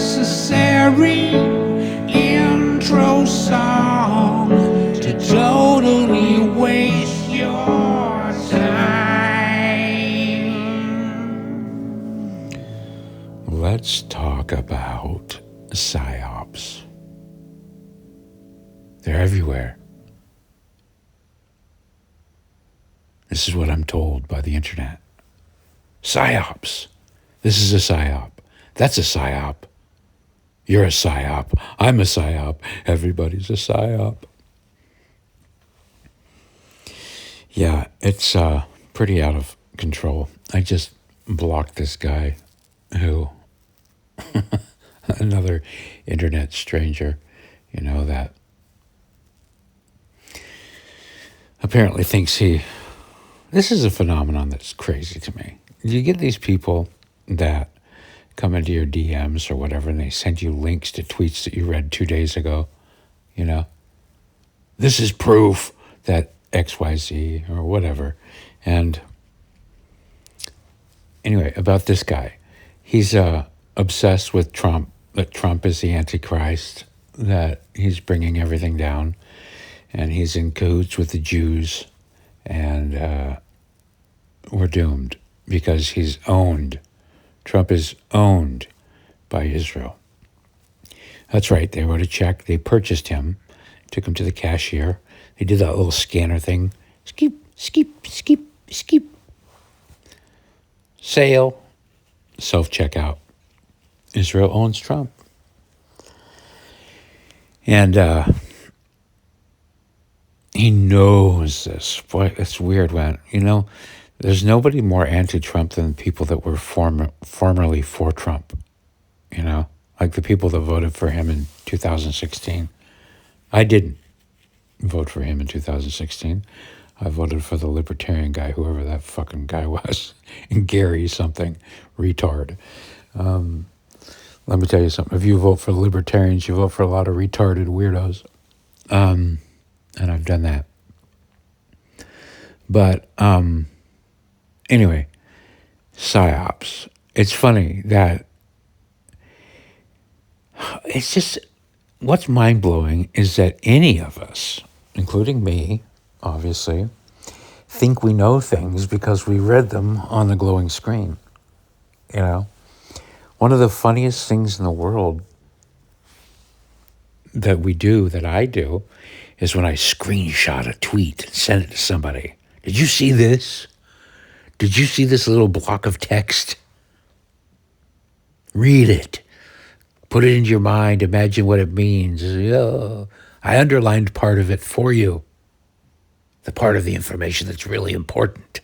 unnecessary intro song to totally waste your time. Let's talk about psyops. They're everywhere. This is what I'm told by the internet. Psyops. This is a psyop. That's a psyop. You're a psyop. I'm a psyop. Everybody's a psyop. Yeah, it's pretty out of control. I just blocked this guy who, another internet stranger, that apparently thinks this is a phenomenon that's crazy to me. You get these people that come into your DMs or whatever, and they send you links to tweets that you read 2 days ago, This is proof that XYZ or whatever. And anyway, about this guy. He's obsessed with Trump, that Trump is the Antichrist, that he's bringing everything down, and he's in cahoots with the Jews, and we're doomed because he's owned. Trump is owned by Israel. That's right. They wrote a check. They purchased him, took him to the cashier. They did that little scanner thing. Skip, skip, skip, skip. Sale, self-checkout. Israel owns Trump. And he knows this. Boy, it's weird when, there's nobody more anti-Trump than people that were formerly for Trump, like the people that voted for him in 2016. I didn't vote for him in 2016. I voted for the libertarian guy, whoever that fucking guy was, and Gary something, retard. Let me tell you something. If you vote for the libertarians, you vote for a lot of retarded weirdos. And I've done that. But anyway, psyops. It's funny that it's just, what's mind-blowing is that any of us, including me, obviously, think we know things because we read them on the glowing screen. One of the funniest things in the world that I do, is when I screenshot a tweet and send it to somebody. Did you see this? Did you see this little block of text? Read it. Put it into your mind. Imagine what it means. Oh, I underlined part of it for you. The part of the information that's really important.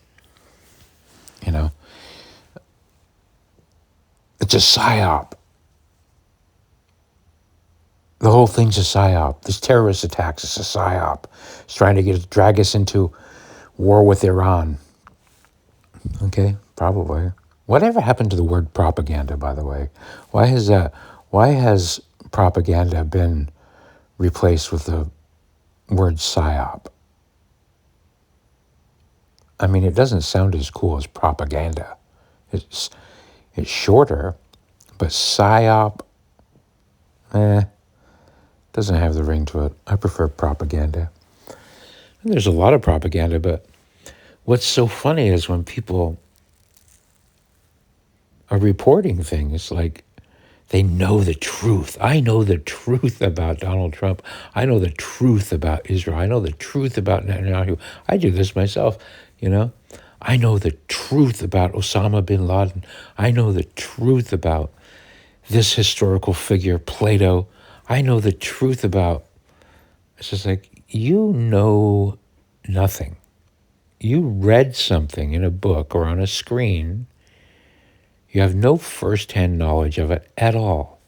It's a psyop. The whole thing's a psyop. This terrorist attack is a psyop. It's trying to drag us into war with Iran. Okay, probably. Whatever happened to the word propaganda, by the way? Why has propaganda been replaced with the word psyop? I mean, it doesn't sound as cool as propaganda. It's shorter, but psyop, doesn't have the ring to it. I prefer propaganda. And there's a lot of propaganda, but what's so funny is when people are reporting things like they know the truth. I know the truth about Donald Trump. I know the truth about Israel. I know the truth about Netanyahu. I do this myself, I know the truth about Osama bin Laden. I know the truth about this historical figure, Plato. I know the truth about, it's just like, you know nothing. You read something in a book or on a screen. You have no firsthand knowledge of it at all.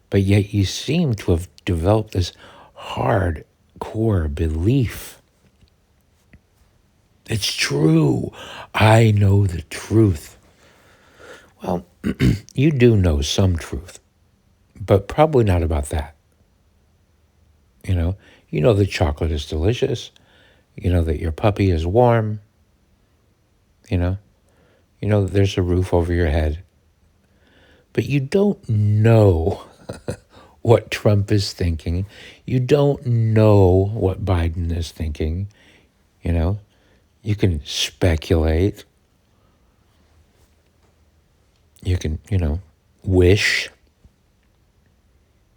But yet you seem to have developed this hardcore belief. It's true. I know the truth. Well, you do know some truth, but probably not about that. You know that chocolate is delicious. You know that your puppy is warm. You know that there's a roof over your head. but you don't know what Trump is thinking. You don't know what Biden is thinking. You know, you can speculate. You can, wish.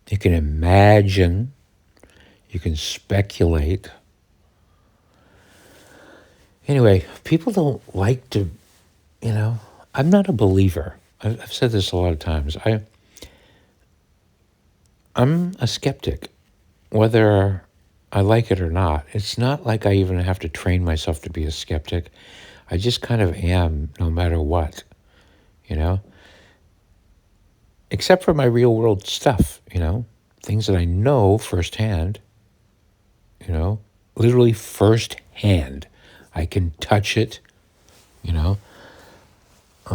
You can imagine. You can speculate. Anyway, people don't like to, I'm not a believer. I've said this a lot of times. I'm a skeptic, whether I like it or not. It's not like I even have to train myself to be a skeptic. I just kind of am, no matter what, except for my real world stuff, things that I know firsthand, literally firsthand. I can touch it, I'm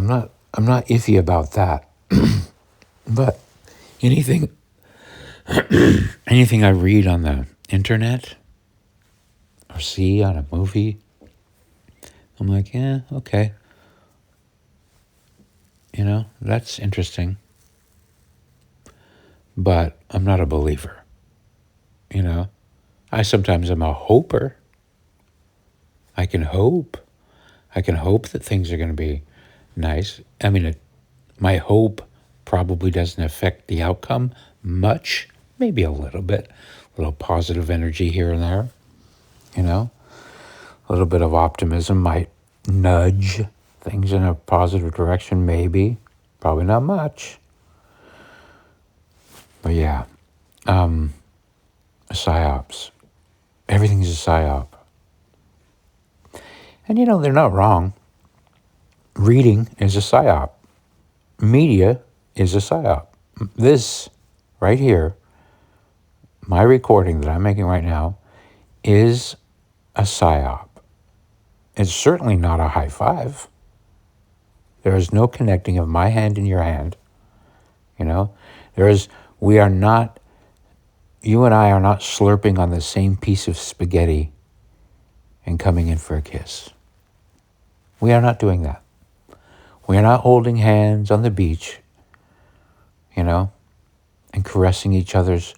not iffy about that. But anything anything I read on the internet or see on a movie, I'm like, yeah, okay. That's interesting. But I'm not a believer. I sometimes am a hoper. I can hope. I can hope that things are going to be nice. I mean, my hope probably doesn't affect the outcome much, maybe a little bit, a little positive energy here and there, a little bit of optimism might nudge things in a positive direction, maybe, probably not much. But yeah, psyops. Everything's a psyop. And they're not wrong. Reading is a psyop. Media is a psyop. This right here, my recording that I'm making right now, is a psyop. It's certainly not a high five. There is no connecting of my hand in your hand. We are not, you and I are not slurping on the same piece of spaghetti and coming in for a kiss. We are not doing that. We are not holding hands on the beach, and caressing each other's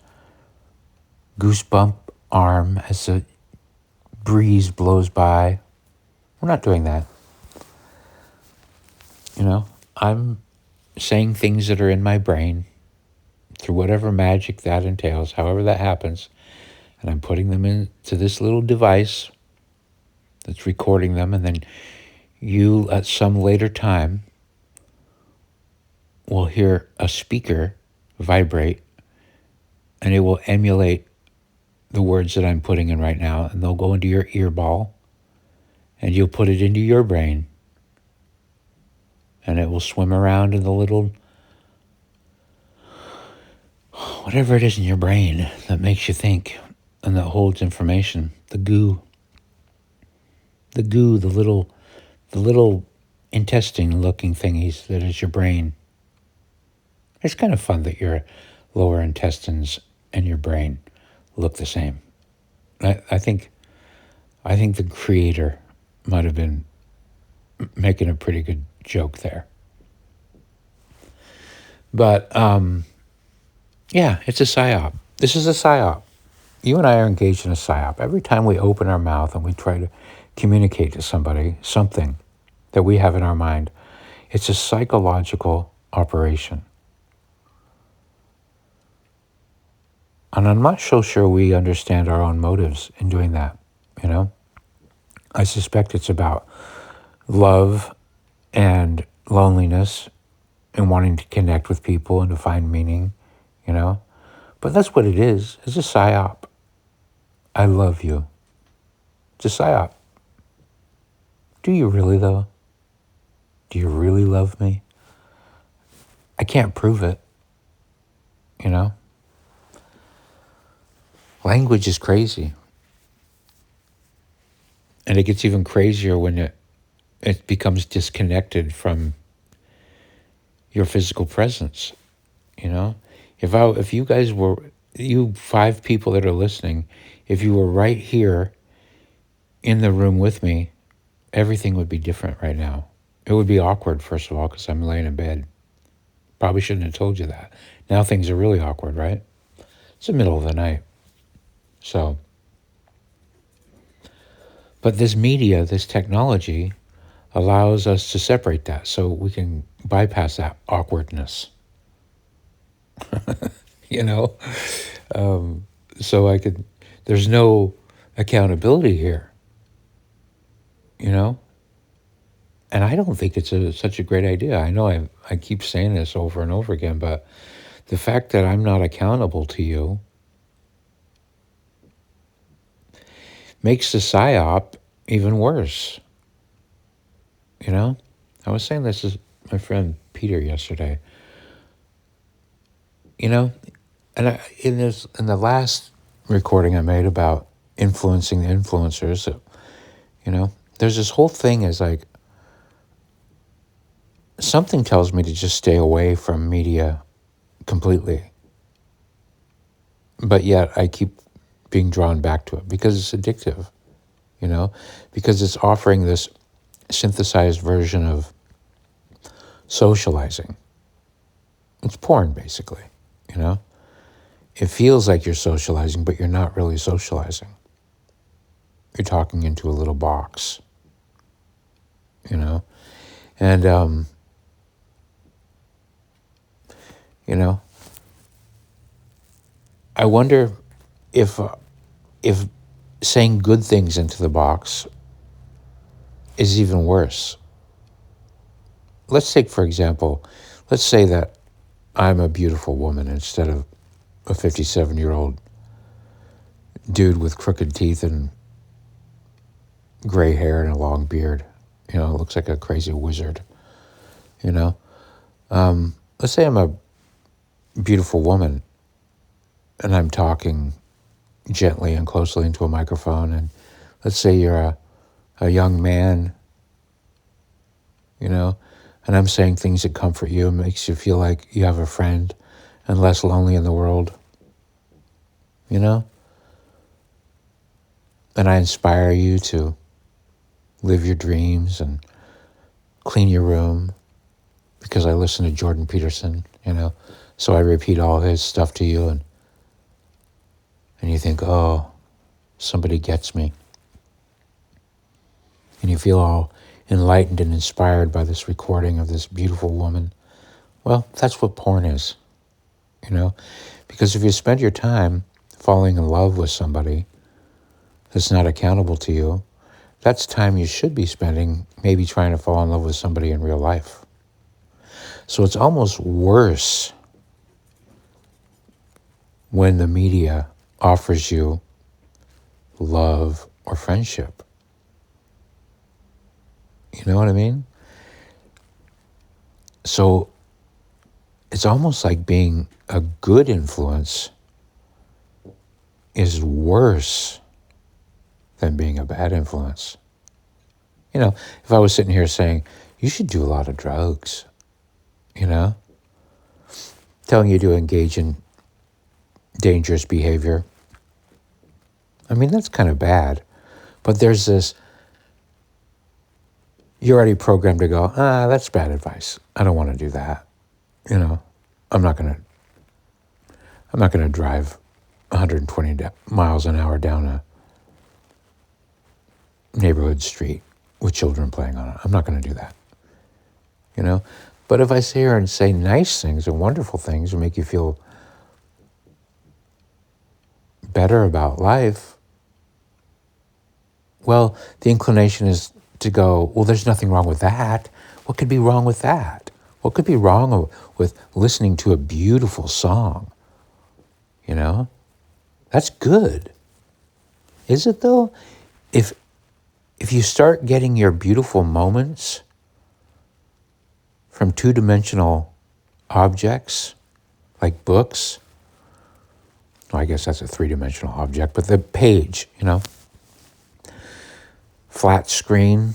goosebump arm as the breeze blows by. We're not doing that. I'm saying things that are in my brain through whatever magic that entails, however that happens, and I'm putting them into this little device that's recording them, and then you, at some later time, will hear a speaker vibrate, and it will emulate the words that I'm putting in right now, and they'll go into your ear ball, and you'll put it into your brain, and it will swim around in the little, whatever it is in your brain that makes you think and that holds information, the goo, the little intestine-looking thingies that is your brain. It's kind of fun that your lower intestines and your brain look the same. I think the creator might have been making a pretty good joke there. But yeah, it's a psyop. This is a psyop. You and I are engaged in a psyop. Every time we open our mouth and we try to communicate to somebody something that we have in our mind, it's a psychological operation. And I'm not so sure we understand our own motives in doing that, I suspect it's about love and loneliness and wanting to connect with people and to find meaning, But that's what it is. It's a psyop. I love you. It's a psyop. Do you really, though? Do you really love me? I can't prove it, Language is crazy. And it gets even crazier when it becomes disconnected from your physical presence, If you guys were, you 5 people that are listening, if you were right here in the room with me, everything would be different right now. It would be awkward, first of all, because I'm laying in bed. Probably shouldn't have told you that. Now things are really awkward, right? It's the middle of the night. So, but this media, this technology allows us to separate that so we can bypass that awkwardness, you know? So there's no accountability here, you know? And I don't think it's such a great idea. I know I keep saying this over and over again, but the fact that I'm not accountable to you makes the psyop even worse, you know? I was saying this to my friend Peter yesterday, you know? And in the last recording I made about influencing the influencers, you know, there's this whole thing is like, something tells me to just stay away from media completely. But yet I keep being drawn back to it because it's addictive, you know, because it's offering this synthesized version of socializing. It's porn, basically, you know. It feels like you're socializing, but you're not really socializing. You're talking into a little box, you know. And, you know, I wonder if saying good things into the box is even worse. Let's take, for example, let's say that I'm a beautiful woman instead of a 57-year-old dude with crooked teeth and gray hair and a long beard. You know, looks like a crazy wizard, you know. Let's say I'm a beautiful woman and I'm talking gently and closely into a microphone, and let's say you're a young man, you know, and I'm saying things that comfort you and makes you feel like you have a friend and less lonely in the world, you know? And I inspire you to live your dreams and clean your room because I listen to Jordan Peterson, you know? So I repeat all his stuff to you, and you think, oh, somebody gets me. And you feel all enlightened and inspired by this recording of this beautiful woman. Well, that's what porn is, you know? Because if you spend your time falling in love with somebody that's not accountable to you, that's time you should be spending maybe trying to fall in love with somebody in real life. So it's almost worse when the media offers you love or friendship. You know what I mean? So it's almost like being a good influence is worse than being a bad influence. You know, if I was sitting here saying, you should do a lot of drugs, you know, telling you to engage in dangerous behavior, I mean, that's kind of bad. But there's this, you're already programmed to go, that's bad advice. I don't want to do that. You know, I'm not going to drive 120 miles an hour down a neighborhood street with children playing on it. I'm not going to do that, you know? But if I sit here and say nice things and wonderful things and make you feel better about life, well, the inclination is to go, well, there's nothing wrong with that. What could be wrong with that? What could be wrong with listening to a beautiful song? You know? That's good. Is it though? If you start getting your beautiful moments from two-dimensional objects, like books, well, I guess that's a three-dimensional object, but the page, you know, flat screen,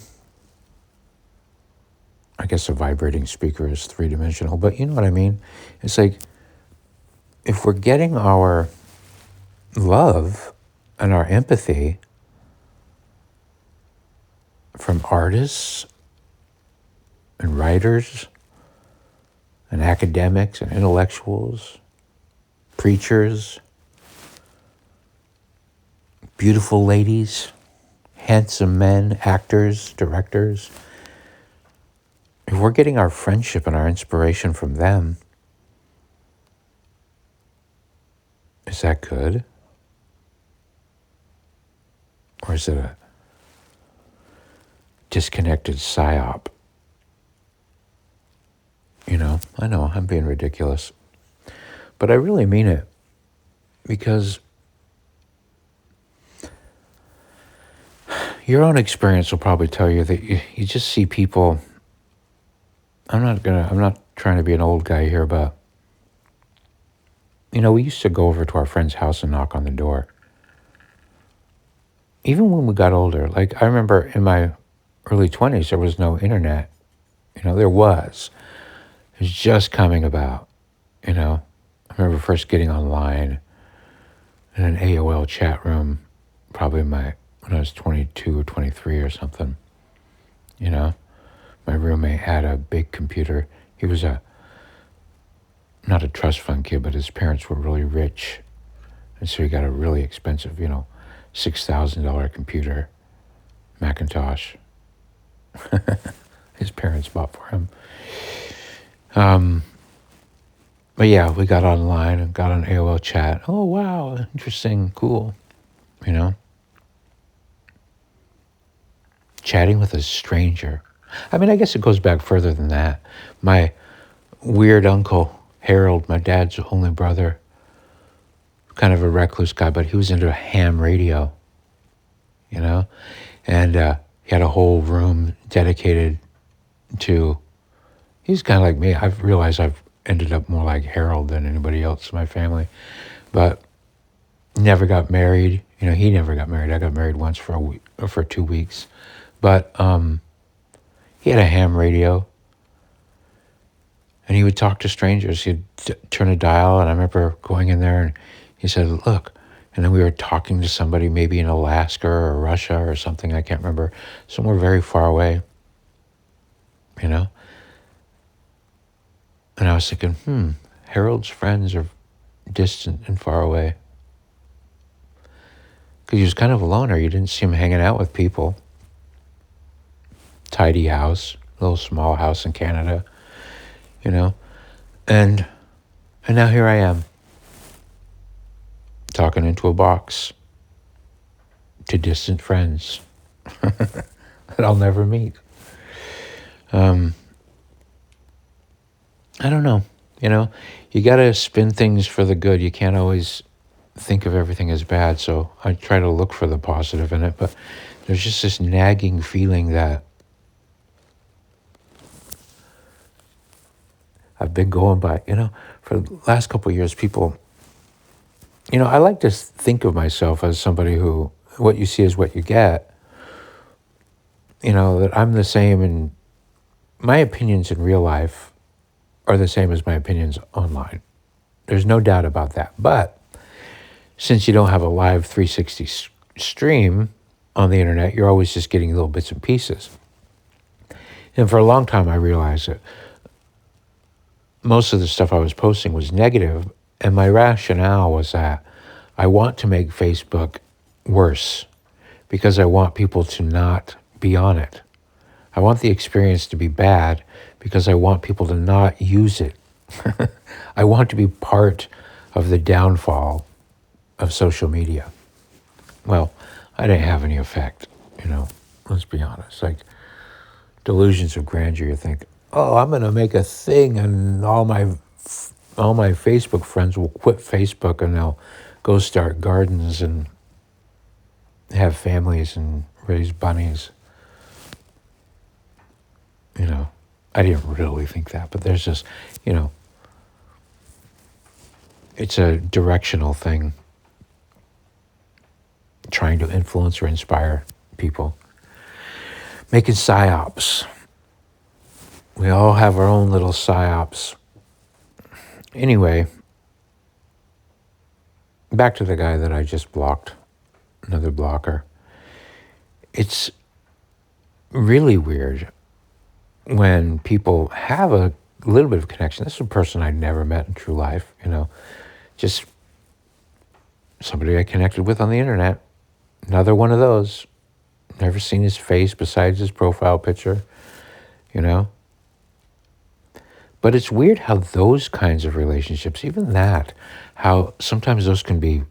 I guess a vibrating speaker is three-dimensional, but you know what I mean? It's like, if we're getting our love and our empathy from artists and writers and academics and intellectuals, preachers, beautiful ladies, handsome men, actors, directors. If we're getting our friendship and our inspiration from them, is that good? Or is it a disconnected psyop? I know I'm being ridiculous, but I really mean it, because your own experience will probably tell you that you just see people. I'm not trying to be an old guy here, but we used to go over to our friend's house and knock on the door. Even when we got older, like I remember in my early 20s, there was no internet. There was. It was just coming about. I remember first getting online in an AOL chat room, probably when I was 22 or 23 or something. My roommate had a big computer. He was not a trust fund kid, but his parents were really rich. And so he got a really expensive, $6,000 computer, Macintosh. His parents bought for him. But yeah, we got online and got on AOL chat. Oh, wow, interesting, cool, Chatting with a stranger. I mean, I guess it goes back further than that. My weird uncle, Harold, my dad's only brother, kind of a recluse guy, but he was into ham radio, and he had a whole room dedicated to, he's kind of like me. I've realized I've ended up more like Harold than anybody else in my family, but never got married. He never got married. I got married once for a week, or for 2 weeks, but he had a ham radio, and he would talk to strangers. He'd turn a dial, and I remember going in there, and he said, look, and then we were talking to somebody maybe in Alaska or Russia or something, I can't remember, somewhere very far away, And I was thinking, Harold's friends are distant and far away. Because he was kind of a loner. You didn't see him hanging out with people. Tidy house, little small house in Canada, And now here I am, talking into a box to distant friends that I'll never meet. I don't know. You got to spin things for the good. You can't always think of everything as bad. So I try to look for the positive in it. But there's just this nagging feeling that I've been going by, for the last couple of years, people, I like to think of myself as somebody who, what you see is what you get. That I'm the same, and my opinions in real life are the same as my opinions online. There's no doubt about that. But since you don't have a live 360 stream on the internet, you're always just getting little bits and pieces. And for a long time, I realized that most of the stuff I was posting was negative, and my rationale was that I want to make Facebook worse because I want people to not be on it. I want the experience to be bad because I want people to not use it. I want to be part of the downfall of social media. Well, I didn't have any effect, let's be honest. Like delusions of grandeur, you think, oh, I'm going to make a thing and all my Facebook friends will quit Facebook and they'll go start gardens and have families and raise bunnies. I didn't really think that, but there's just, it's a directional thing, trying to influence or inspire people. Making psyops. We all have our own little psyops. Anyway, back to the guy that I just blocked, another blocker. It's really weird when people have a a little bit of connection. This is a person I never met in true life, just somebody I connected with on the internet. Another one of those. Never seen his face besides his profile picture, you know. But it's weird how those kinds of relationships, even that, how sometimes those can be,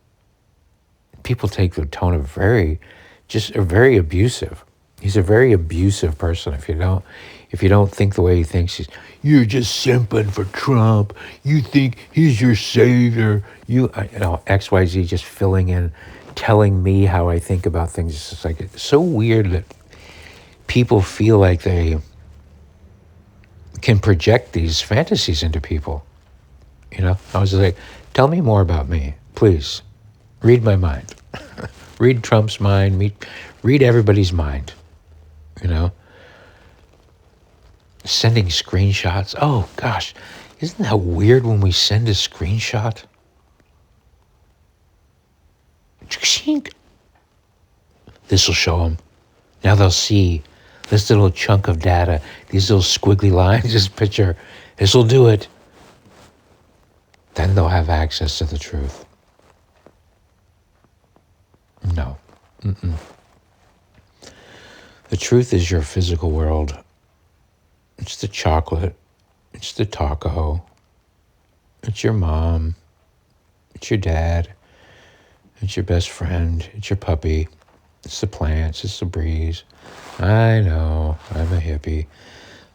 people take the tone of very abusive. He's a very abusive person. If you don't think the way he thinks, you're just simping for Trump. You think he's your savior. XYZ just filling in, telling me how I think about things. It's just like, it's so weird that people feel like they can project these fantasies into people. I was like, tell me more about me, please. Read my mind. Read Trump's mind. Read everybody's mind. Sending screenshots. Oh gosh, isn't that weird when we send a screenshot? This will show them. Now they'll see this little chunk of data, these little squiggly lines, this picture. This will do it. Then they'll have access to the truth. No. Mm-mm. The truth is your physical world. It's the chocolate. It's the taco. It's your mom. It's your dad. It's your best friend. It's your puppy. It's the plants. It's the breeze. I know, I'm a hippie.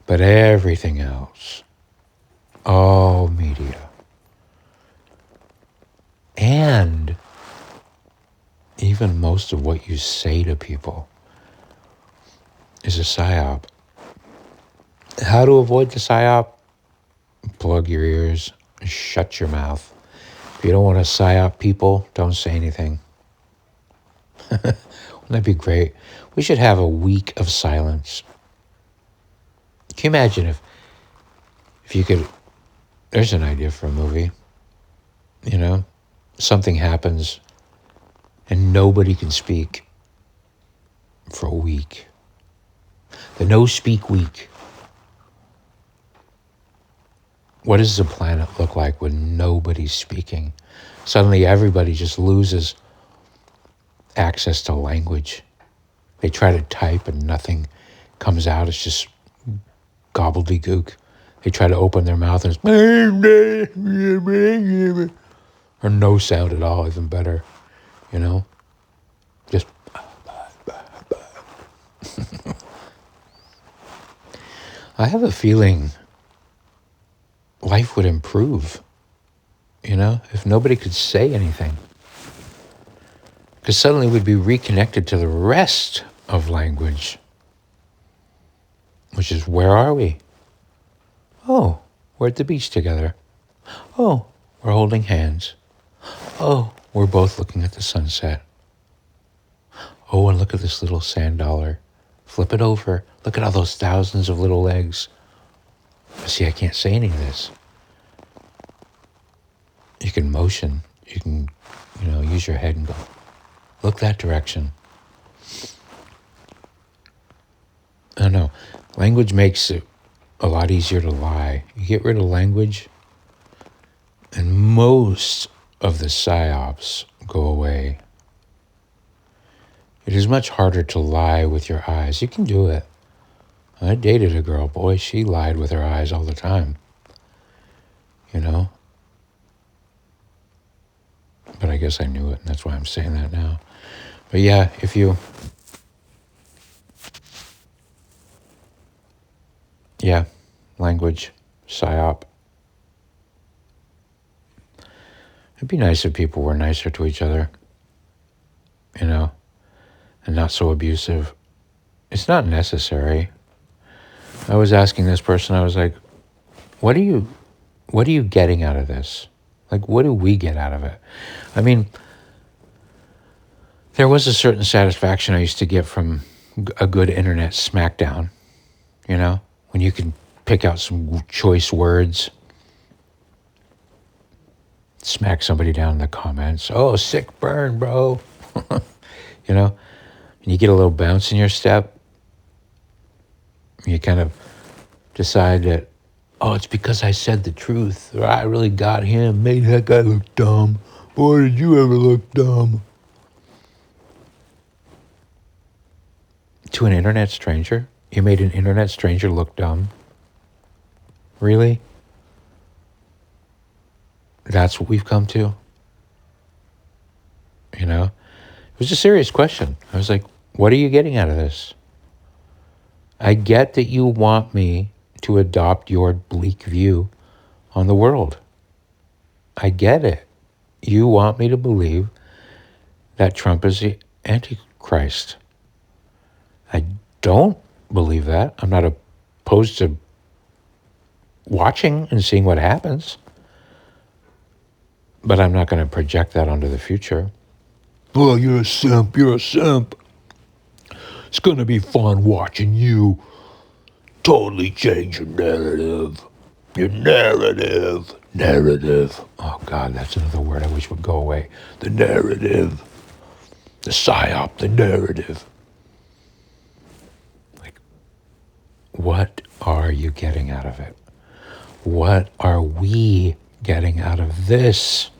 But everything else, all media. And even most of what you say to people is a psyop. How to avoid the psyop? Plug your ears, shut your mouth. If you don't want to psyop people, don't say anything. Wouldn't that be great? We should have a week of silence. Can you imagine if you could, there's an idea for a movie, something happens and nobody can speak for a week. The no-speak week. What does the planet look like when nobody's speaking? Suddenly everybody just loses access to language. They try to type and nothing comes out. It's just gobbledygook. They try to open their mouth and it's or no sound at all, even better, just I have a feeling life would improve, if nobody could say anything. Because suddenly we'd be reconnected to the rest of language, which is, where are we? Oh, we're at the beach together. Oh, we're holding hands. Oh, we're both looking at the sunset. Oh, and look at this little sand dollar. Flip it over. Look at all those thousands of little legs. See, I can't say any of this. You can motion. You can, use your head and go, look that direction. I don't know. Language makes it a lot easier to lie. You get rid of language, and most of the psyops go away. It is much harder to lie with your eyes. You can do it. I dated a girl, boy, she lied with her eyes all the time. But I guess I knew it, and that's why I'm saying that now. But yeah, language, psyop. It'd be nice if people were nicer to each other, and not so abusive. It's not necessary. I was asking this person, I was like, what are you getting out of this? Like, what do we get out of it? I mean, there was a certain satisfaction I used to get from a good internet smackdown, when you can pick out some choice words, smack somebody down in the comments. Oh, sick burn, bro. And you get a little bounce in your step. You kind of decide that Oh, it's because I said the truth, or I really got him, made that guy look dumb. Boy, did you ever look dumb. To an internet stranger? You made an internet stranger look dumb? Really? That's what we've come to? You know? It was a serious question. I was like, what are you getting out of this? I get that you want me to adopt your bleak view on the world. I get it. You want me to believe that Trump is the Antichrist. I don't believe that. I'm not opposed to watching and seeing what happens, but I'm not going to project that onto the future. Oh, you're a simp. You're a simp. It's going to be fun watching you totally change your narrative. Your narrative. Narrative. Oh, God, that's another word I wish would go away. The narrative. The psyop, the narrative. Like, what are you getting out of it? What are we getting out of this?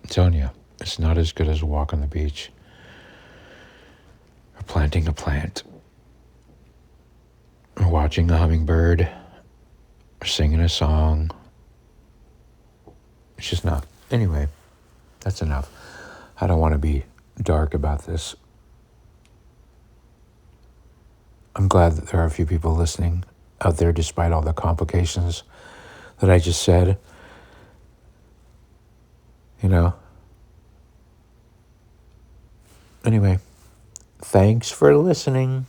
I'm telling you, it's not as good as a walk on the beach or planting a plant or watching a hummingbird or singing a song. It's just not. Anyway, that's enough. I don't want to be dark about this. I'm glad that there are a few people listening out there despite all the complications that I just said. You know? Anyway, thanks for listening.